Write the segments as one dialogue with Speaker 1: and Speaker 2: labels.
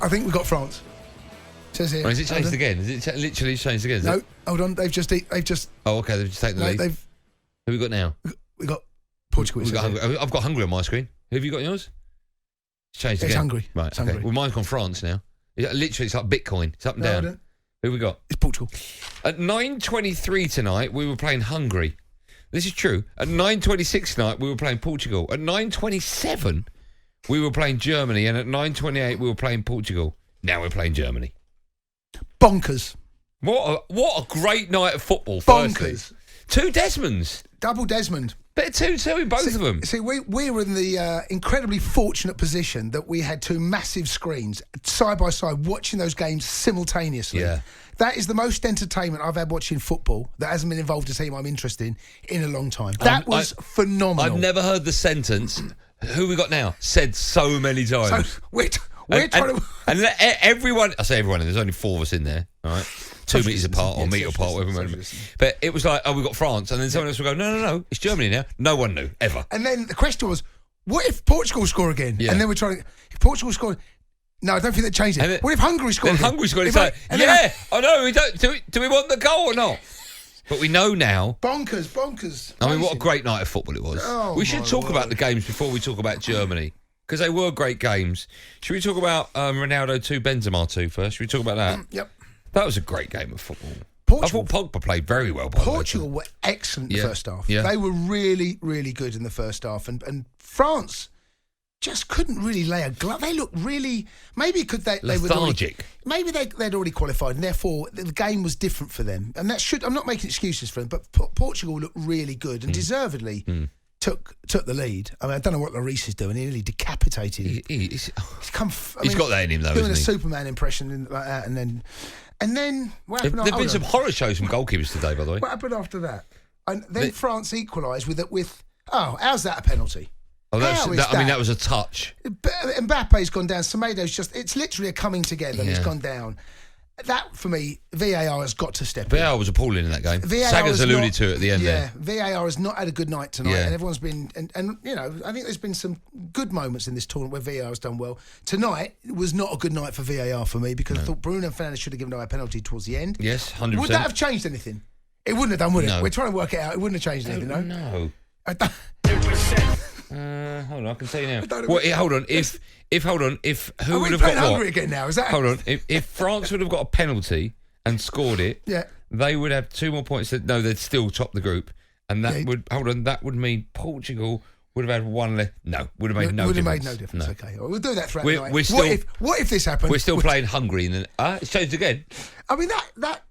Speaker 1: I think we've got France. Says here.
Speaker 2: Or is it changed again? Is it literally changed again?
Speaker 1: No, hold on. They've just.
Speaker 2: Oh, okay. They've just taken the lead. Who have we got now?
Speaker 1: We got Portugal.
Speaker 2: I've got Hungary on my screen. Who have you got on yours? It's changed again.
Speaker 1: It's Hungary.
Speaker 2: Right.
Speaker 1: It's
Speaker 2: okay.
Speaker 1: Hungary.
Speaker 2: Well, mine's gone France now. Literally, it's like Bitcoin. It's up and down. Who have we got?
Speaker 1: It's Portugal.
Speaker 2: At 9:23 tonight, we were playing Hungary. This is true. At 9:26 tonight, we were playing Portugal. At 9:27, we were playing Germany. And at 9:28, we were playing Portugal. Now we're playing Germany.
Speaker 1: Bonkers.
Speaker 2: What a great night of football,
Speaker 1: Bonkers.
Speaker 2: Firstly. 2 Desmonds.
Speaker 1: Double Desmond.
Speaker 2: But 2 in both of them.
Speaker 1: See, we were in the incredibly fortunate position that we had 2 massive screens side by side watching those games simultaneously.
Speaker 2: Yeah.
Speaker 1: That is the most entertainment I've had watching football that hasn't been involved a team I'm interested in a long time. That was phenomenal.
Speaker 2: I've never heard the sentence, who we got now, said so many times.
Speaker 1: So we're trying to...
Speaker 2: And everyone, I say everyone, and there's only 4 of us in there, all right? 2 metres apart or metre apart, whatever. But it was like, we got France, and then someone else would go, no, it's Germany now. No one knew, ever.
Speaker 1: And then the question was, what if Portugal score again?
Speaker 2: Yeah.
Speaker 1: And then we're trying, if Portugal score... No, I don't think they changed it. What if Hungary scored?
Speaker 2: Then Hungary scored. It's like, I know. Do we want the goal or not? But we know now.
Speaker 1: Bonkers.
Speaker 2: I mean, what a great night of football it was.
Speaker 1: Oh,
Speaker 2: we should talk about the games before we talk about Germany, because they were great games. Should we talk about Ronaldo 2, Benzema 2 first? Should we talk about that?
Speaker 1: Yep. That
Speaker 2: was a great game of football.
Speaker 1: Portugal,
Speaker 2: I thought Pogba played very well.
Speaker 1: Portugal were excellent in the first half.
Speaker 2: Yeah.
Speaker 1: They were really, really good in the first half. And France just couldn't really lay a glove. They looked really... Maybe could they were
Speaker 2: lethargic.
Speaker 1: Maybe they'd already qualified, and therefore the game was different for them. And that should... I'm not making excuses for them, but Portugal looked really good and deservedly took the lead. I mean, I don't know what Lloris is doing. He nearly decapitated.
Speaker 2: He's
Speaker 1: he's
Speaker 2: got that in him, though,
Speaker 1: doing
Speaker 2: isn't he?
Speaker 1: a Superman impression like that, and then what happened?
Speaker 2: There've been some horror shows from goalkeepers today, by the way.
Speaker 1: What happened after that? And then France equalised with how's that a penalty?
Speaker 2: Oh, that was a touch.
Speaker 1: Mbappe's gone down. Semedo's it's literally a coming together. And he's gone down. That, for me, VAR has got to step in.
Speaker 2: VAR was appalling in that game. Saggers alluded to it at the end there.
Speaker 1: VAR has not had a good night tonight, and everyone's been... And you know, I think there's been some good moments in this tournament where VAR has done well. Tonight was not a good night for VAR for me, because I thought Bruno Fernandes should have given away a penalty towards the end.
Speaker 2: Yes, 100%.
Speaker 1: Would that have changed anything? It wouldn't have done, would it?
Speaker 2: No.
Speaker 1: We're trying to work it out. It wouldn't have changed anything, no?
Speaker 2: No. Hold on, I can tell you now. Hold on. If who would have got
Speaker 1: Hungary again now? Is that?
Speaker 2: Hold on. If France would have got a penalty and scored it,
Speaker 1: yeah,
Speaker 2: they would have 2 more points. No, they'd still top the group, and that would mean Portugal would have had 1 less. No, would have made no difference. Would have made no difference.
Speaker 1: No. Okay, we'll do that throughout the night.
Speaker 2: We're still,
Speaker 1: what if this happened?
Speaker 2: We're still playing Hungary, and then it's changed again.
Speaker 1: I mean that.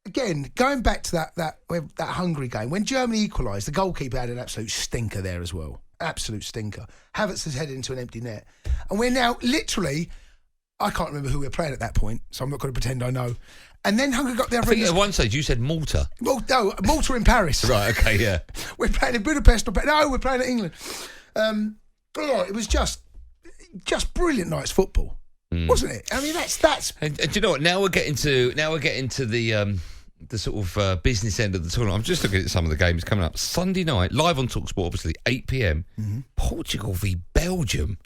Speaker 1: Again, going back to that Hungary game, when Germany equalised, the goalkeeper had an absolute stinker there as well. Absolute stinker. Havertz has headed into an empty net. And we're now literally, I can't remember who we were playing at that point, so I'm not going to pretend I know. And then Hungary got the other...
Speaker 2: I think at one stage you said Malta.
Speaker 1: Well, no, Malta in Paris.
Speaker 2: Right, okay, yeah.
Speaker 1: We're playing in Budapest. No, we're playing at England. It was just brilliant night's football. Wasn't it? I mean, that's.
Speaker 2: And do you know what? Now we're getting to the sort of business end of the tournament. I'm just looking at some of the games coming up. Sunday night, live on talkSPORT, obviously 8 p.m. Portugal v Belgium.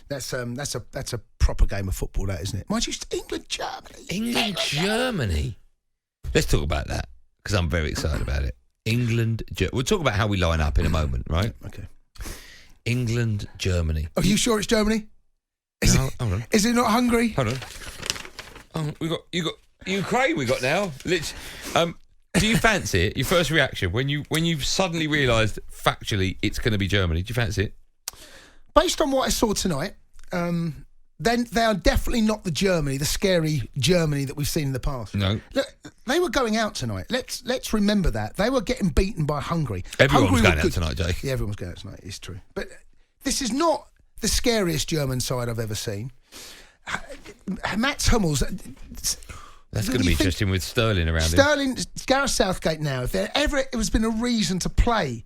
Speaker 1: That's a proper game of football, that, isn't it? Mind you, England Germany.
Speaker 2: Let's talk about that, because I'm very excited about it. We'll talk about how we line up in a moment, right?
Speaker 1: Okay.
Speaker 2: England Germany.
Speaker 1: Are you sure it's Germany?
Speaker 2: Hold on.
Speaker 1: Is it not Hungary?
Speaker 2: Hold on. Oh, you got Ukraine. We got now. Do you fancy it? Your first reaction when you suddenly realised factually it's going to be Germany? Do you fancy it?
Speaker 1: Based on what I saw tonight, then they are definitely not the scary Germany that we've seen in the past.
Speaker 2: No.
Speaker 1: Look, they were going out tonight. Let's remember that they were getting beaten by Hungary.
Speaker 2: Everyone's going out tonight, Jake.
Speaker 1: Yeah, everyone's going out tonight. It's true, but this is not the scariest German side I've ever seen. Mats Hummels.
Speaker 2: That's going to be interesting with Sterling around him.
Speaker 1: Gareth Southgate now, if there ever it has been a reason to play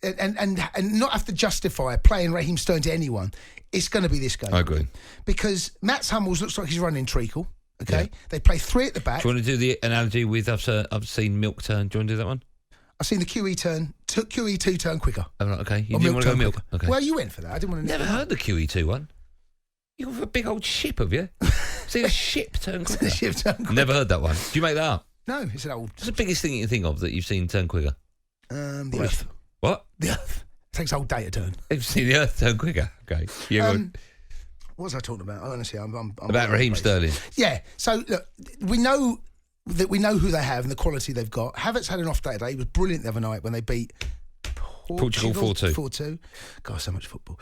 Speaker 1: and not have to justify playing Raheem Sterling to anyone, it's going to be this game.
Speaker 2: I agree.
Speaker 1: Because Mats Hummels looks like he's running treacle, okay? Yeah. They play 3 at the back.
Speaker 2: Do you want to do the analogy with I've seen milk turn? Do you want to do that one?
Speaker 1: I've seen the QE2 turn quicker.
Speaker 2: Oh, okay. You didn't want to go milk? Okay.
Speaker 1: Well, you went for that. I didn't want to...
Speaker 2: Never heard the QE2 one. You have a big old ship, have you? See a ship turn quicker.
Speaker 1: The ship turn quicker.
Speaker 2: Never heard that one. Do you make that up?
Speaker 1: No, it's an old.
Speaker 2: What's the biggest thing you can think of that you've seen turn quicker?
Speaker 1: The Earth.
Speaker 2: What?
Speaker 1: The Earth. It takes a whole day to turn.
Speaker 2: You've seen the Earth turn quicker. Okay.
Speaker 1: What was I talking about? Honestly, I'm
Speaker 2: about Raheem Sterling.
Speaker 1: Yeah. So look, we know who they have and the quality they've got. Havertz had an off day today. He was brilliant the other night when they beat
Speaker 2: Portugal 4-2.
Speaker 1: 4-2. God, so much football.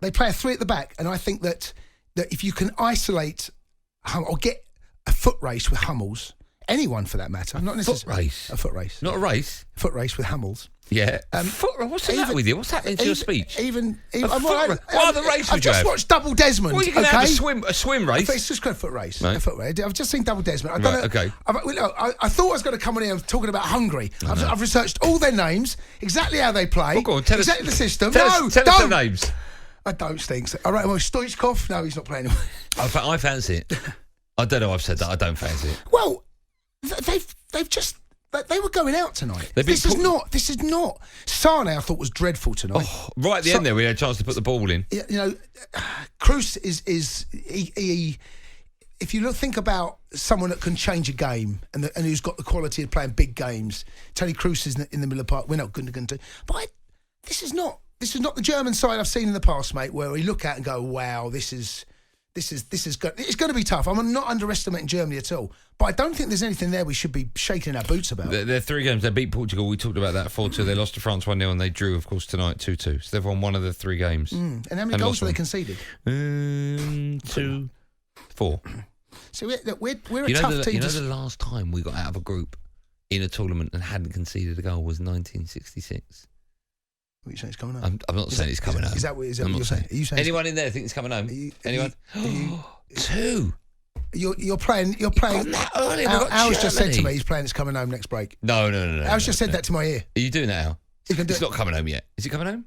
Speaker 1: They play a three at the back, and I think that if you can isolate or get a foot race with Hummels, anyone for that matter, not necessarily a foot race,
Speaker 2: not a race,
Speaker 1: a foot race with Hummels.
Speaker 2: Yeah. What's the matter with you? What's happening to your speech?
Speaker 1: What
Speaker 2: are the races
Speaker 1: I've just watched Double Desmond.
Speaker 2: Well, you can have a swim race.
Speaker 1: It's just a foot race.
Speaker 2: Right.
Speaker 1: A foot race. I've just seen Double Desmond.
Speaker 2: Okay.
Speaker 1: I thought I was going to come on here talking about Hungary. I've researched all their names, exactly how they play,
Speaker 2: go on, tell us
Speaker 1: the system.
Speaker 2: Tell us the names.
Speaker 1: I don't think so. All right, well, Stoichkov. No, he's not playing.
Speaker 2: I fancy it. I don't know. I've said that. I don't fancy it.
Speaker 1: Well, they've just. They were going out tonight. This is not. Sane, I thought, was dreadful tonight.
Speaker 2: Oh, right at the end there, we had a chance to put the ball in.
Speaker 1: You know, Kroos is if you think about someone that can change a game and who's got the quality of playing big games, Tony Kroos is in the middle of the park. We're not going to do. But this is not the German side I've seen in the past, mate, where we look at and go, wow, this is good. It's going to be tough. I'm not underestimating Germany at all, but I don't think there's anything there we should be shaking our boots about.
Speaker 2: They're 3 games. They beat Portugal. We talked about that 4-2. They lost to France 1-0 and they drew, of course, tonight 2-2. So they've won one of the 3 games.
Speaker 1: And how many goals have they conceded?
Speaker 2: 2, 4.
Speaker 1: So we're a
Speaker 2: tough
Speaker 1: team.
Speaker 2: You know the last time we got out of a group in a tournament and hadn't conceded a goal was 1966.
Speaker 1: What are you saying it's coming home?
Speaker 2: I'm not saying it's coming home.
Speaker 1: Is that what you're saying? Are you saying
Speaker 2: anyone in there think it's coming home? Anyone? 2.
Speaker 1: You're playing.
Speaker 2: That early.
Speaker 1: Al's just said to me he's playing It's Coming Home next break.
Speaker 2: No.
Speaker 1: Al's just said that to my ear.
Speaker 2: Are you doing that, Al?
Speaker 1: It's
Speaker 2: not coming home yet. Is it coming home?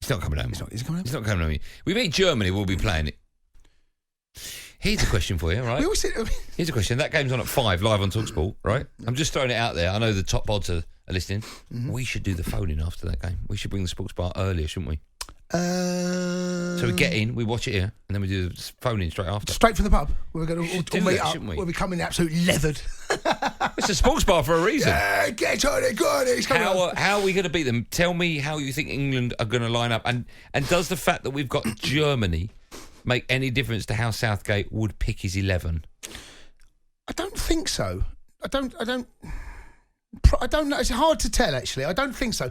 Speaker 2: It's not coming home.
Speaker 1: Is it coming home?
Speaker 2: It's not coming home yet. We beat Germany. We'll be playing it. Here's a question for you, right? Here's a question. That game's on at 5 live on talkSPORT, right? I'm just throwing it out there. I know the top odds are listening. Mm-hmm. We should do the phone-in after that game. We should bring the sports bar earlier, shouldn't we? So we get in, we watch it here, and then we do the phone-in straight after.
Speaker 1: Straight from the pub. We're going to meet up. We'll be coming absolutely leathered.
Speaker 2: It's a sports bar for a reason.
Speaker 1: Yeah, get on it, go on it.
Speaker 2: How are we going to beat them? Tell me how you think England are going to line up. And does the fact that we've got Germany make any difference to how Southgate would pick his 11?
Speaker 1: I don't think so. I don't know. It's hard to tell, actually. I don't think so.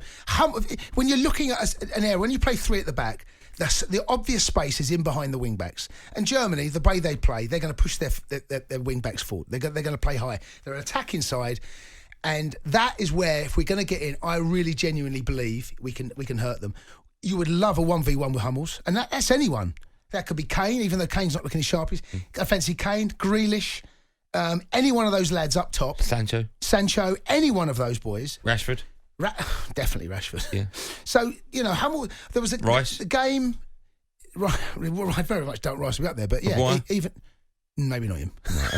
Speaker 1: When you're looking at an area, when you play 3 at the back, the obvious space is in behind the wing backs. And Germany, the way they play, they're going to push their wing backs forward. They're going to play high. They're an attacking side. And that is where, if we're going to get in, I really genuinely believe we can hurt them. You would love a 1v1 with Hummels. And that's anyone. That could be Kane, even though Kane's not looking his sharpest. I fancy Kane, Grealish, any one of those lads up top. Sancho, any one of those boys.
Speaker 2: Rashford.
Speaker 1: Definitely Rashford.
Speaker 2: Yeah.
Speaker 1: So, Hummel, there was
Speaker 2: Rice.
Speaker 1: The game. Right, very much don't Rice be up there, but yeah, even maybe not him.
Speaker 2: No.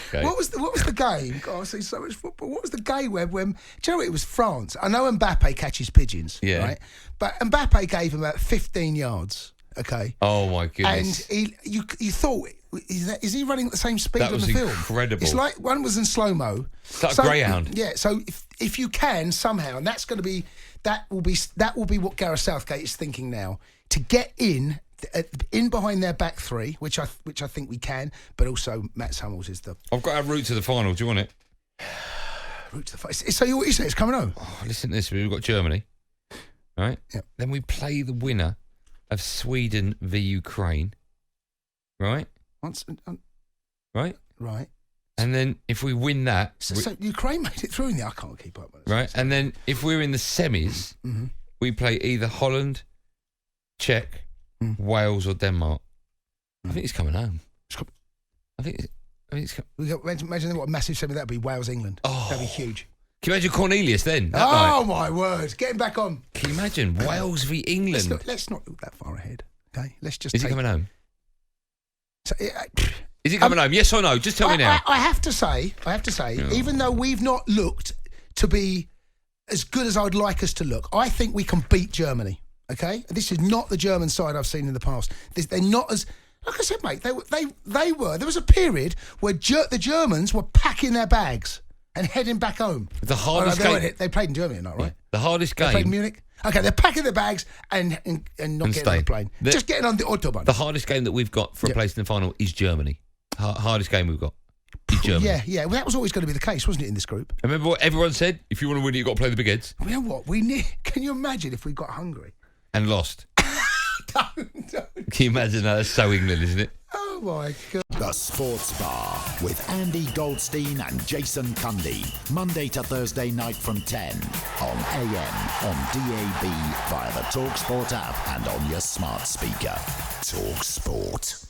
Speaker 2: Okay.
Speaker 1: What was the game? God, I see so much football. What was the game when do you know what, it was France? I know Mbappe catches pigeons, right? But Mbappe gave him about 15 yards. Okay.
Speaker 2: Oh my goodness!
Speaker 1: And you thought, is he running at the same speed
Speaker 2: on
Speaker 1: the film?
Speaker 2: Incredible.
Speaker 1: It's like one was in slow mo.
Speaker 2: It's like a greyhound.
Speaker 1: Yeah. So if you can somehow, and that's going to be that will be what Gareth Southgate is thinking now, to get in behind their back 3, which I think we can, but also Mats Hummels is the.
Speaker 2: I've got our route to the final. Do you want it?
Speaker 1: Route to the final. So what you say? It's coming home.
Speaker 2: Oh, listen to this. We've got Germany, right?
Speaker 1: Yeah.
Speaker 2: Then we play the winner of Sweden v Ukraine, right? Right. And then if we win that,
Speaker 1: so Ukraine made it through in there. I can't keep up with it.
Speaker 2: Right, and then if we're in the semis, we play either Holland, Czech, Wales, or Denmark. I think it's coming home. I think it's.
Speaker 1: Imagine what a massive semi that'd be. Wales, England. Oh, that'd be huge.
Speaker 2: Can you imagine Cornelius then?
Speaker 1: Oh my word! Getting back on.
Speaker 2: Can you imagine Wales v England?
Speaker 1: Let's not look that far ahead. Okay, let's just.
Speaker 2: Is it coming home?
Speaker 1: So,
Speaker 2: is it coming home? Yes or no? Just tell me now.
Speaker 1: I have to say, even though we've not looked to be as good as I'd like us to look, I think we can beat Germany. Okay, this is not the German side I've seen in the past. They're not as, like I said, mate. They were. There was a period where the Germans were packing their bags and heading back home.
Speaker 2: The hardest game.
Speaker 1: They played in Germany, not right?
Speaker 2: Yeah. The hardest game.
Speaker 1: They played in Munich. Okay, they're packing their bags and not getting on the plane. Just getting on the Autobahn.
Speaker 2: The hardest game that we've got for a place in the final is Germany. Hardest game we've got is Germany.
Speaker 1: Yeah. Well, that was always going to be the case, wasn't it, in this group?
Speaker 2: Remember what everyone said? If you want to win it, you've got to play the big heads.
Speaker 1: You know what? Can you imagine if we got Hungary?
Speaker 2: And lost.
Speaker 1: Don't.
Speaker 2: Can you imagine that? That's so England, isn't it?
Speaker 1: Oh, my God.
Speaker 3: The Sports Bar with Andy Goldstein and Jason Cundy. Monday to Thursday night from 10 on AM, on DAB, via the talkSPORT app and on your smart speaker. talkSPORT.